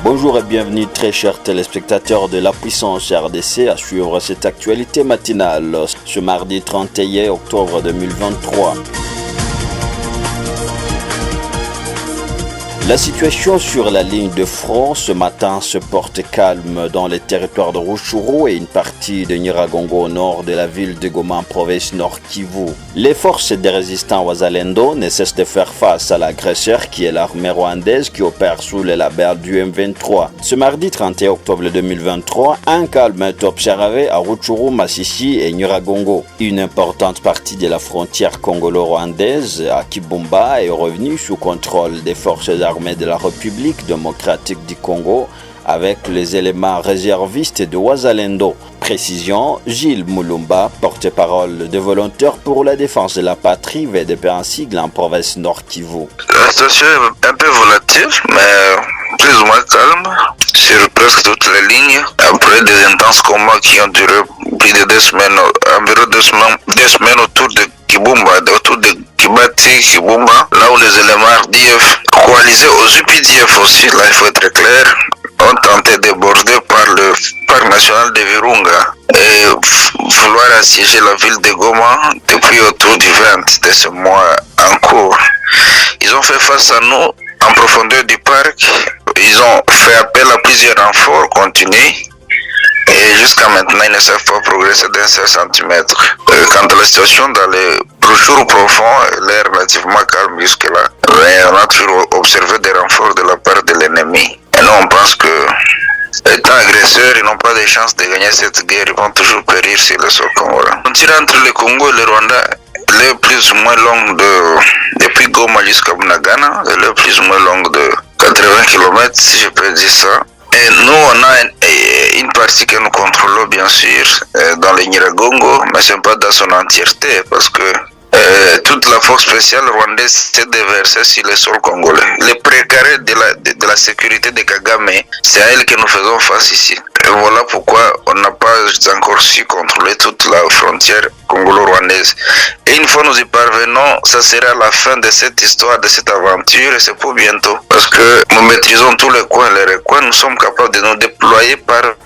Bonjour et bienvenue très chers téléspectateurs de la puissance RDC à suivre cette actualité matinale ce mardi 31 octobre 2023. La situation sur la ligne de front ce matin se porte calme dans les territoires de Rutshuru et une partie de Nyiragongo au nord de la ville de Goma en province Nord Kivu. Les forces des résistants Wazalendo ne cessent de faire face à l'agresseur qui est l'armée rwandaise qui opère sous le label du M23. Ce mardi 31 octobre 2023, un calme est observé à Rutshuru, Masisi et Nyiragongo. Une importante partie de la frontière congolo-rwandaise à Kibumba est revenue sous contrôle des forces armées de la République démocratique du Congo avec les éléments réservistes de Wazalendo. Précision, Gilles Mulumba, porte-parole des volontaires pour la défense de la patrie, VDP en sigle en province Nord Kivu. La situation est un peu volatile, mais plus ou moins calme sur presque toutes les lignes. Après des intenses combats qui ont duré plus de 2 semaines, environ 2 semaines autour de Kibumba, autour de Kibati, Kibumba, là où les éléments RDF coalisés aux UPDF aussi, là il faut être clair, ont tenté de déborder par le parc national de Virunga et vouloir assiéger la ville de Goma depuis autour du 20 de ce mois en cours. Ils ont fait face à nous en profondeur du parc, ils ont fait appel à plusieurs renforts continus et jusqu'à maintenant ils ne savent pas progresser d'un seul centimètre. Quant à la situation dans les Rutshuru profonds, elle est relativement calme jusque-là, mais on a toujours observé des renforts de la part de l'ennemi. Et nous on pense que étant agresseurs, ils n'ont pas de chance de gagner cette guerre, ils vont toujours périr sur le sol congolais. On tire entre le Congo et le Rwanda, elle est plus ou moins longue depuis Goma jusqu'à Bunagana, elle est plus ou moins longue de 80 km si je peux dire ça. Et nous on a une partie que nous contrôlons bien sûr dans le Nyiragongo, mais ce n'est pas dans son entièreté parce que toute la force spéciale rwandaise s'est déversée sur le sol congolais. Les précarés de la sécurité de Kagame, c'est à elle que nous faisons face ici. Et voilà pourquoi on n'a pas encore su contrôler toute la frontière congolo-rwandaise. Et une fois nous y parvenons, ça sera la fin de cette histoire, de cette aventure, et c'est pour bientôt. Parce que nous maîtrisons tous les coins, les recoins, nous sommes capables de nous déployer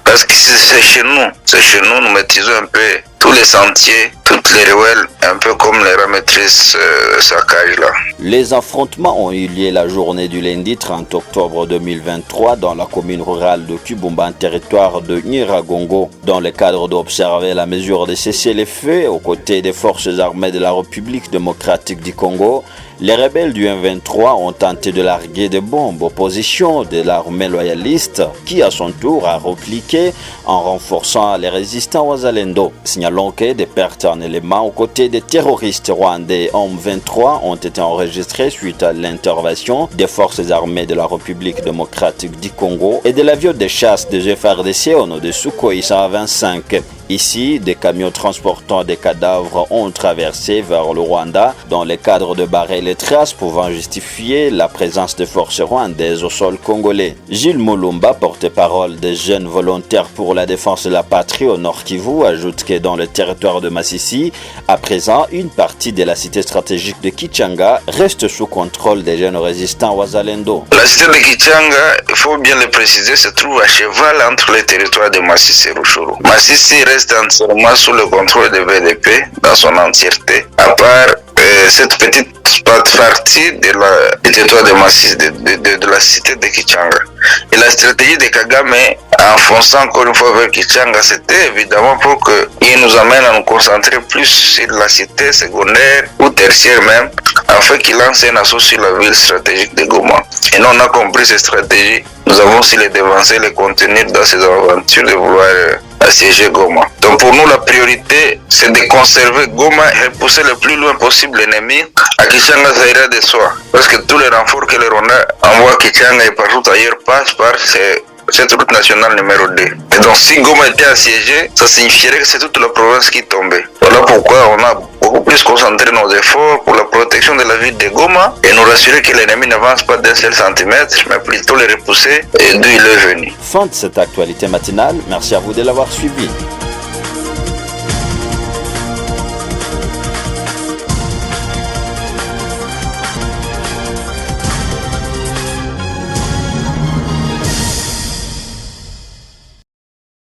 parce que c'est chez nous, nous maîtrisons un peu tous les sentiers, toutes les ruelles, un peu comme les maîtrisent Sakaj là. Les affrontements ont eu lieu la journée du lundi 30 octobre 2023 dans la commune rurale de Kibumba, en territoire de Nyiragongo, dans le cadre d'observer la mesure de cessez-le-feu aux côtés des forces armées de la République démocratique du Congo. Les rebelles du M23 ont tenté de larguer des bombes aux positions de l'armée loyaliste qui à son tour a repliqué en renforçant les résistants Wazalendo. Signalons que des pertes en éléments aux côtés des terroristes rwandais M23 ont été enregistrées suite à l'intervention des forces armées de la République démocratique du Congo et de l'avion de chasse des FARDC au nom de Sukhoi 125. Ici, des camions transportant des cadavres ont traversé vers le Rwanda dans le cadre de barrer les traces pouvant justifier la présence de forces rwandaises au sol congolais. Gilles Mulumba, porte-parole des jeunes volontaires pour la défense de la patrie au Nord Kivu, ajoute que dans le territoire de Masisi, à présent, une partie de la cité stratégique de Kichanga reste sous contrôle des jeunes résistants Wazalendo. La cité de Kichanga, il faut bien le préciser, se trouve à cheval entre les territoires de Masisi et Rutshuru. Masisi reste entièrement sous le contrôle de VDP dans son entièreté, à part cette petite partie du territoire de Masisi, de la cité de Kichanga. Et la stratégie de Kagame, en fonçant encore une fois vers Kichanga, c'était évidemment pour qu'il nous amène à nous concentrer plus sur la cité secondaire ou tertiaire même, afin qu'il lance un assaut sur la ville stratégique de Goma. Et nous on a compris cette stratégie, nous avons aussi les devancer, les contenir dans ces aventures de vouloir assiéger Goma. Donc pour nous la priorité c'est de conserver Goma et repousser le plus loin possible l'ennemi. À Kichanga ça ira de soi, parce que tous les renforts que les Rwandais envoient à Kichanga et partout ailleurs passent par cette route nationale numéro 2. Et donc si Goma était assiégé, ça signifierait que c'est toute la province qui tombait. Voilà pourquoi on a beaucoup plus concentrer nos efforts pour la protection de la ville de Goma et nous rassurer que l'ennemi n'avance pas d'un seul centimètre, mais plutôt les repousser et d'où il est venu. Fin de cette actualité matinale, merci à vous de l'avoir suivi.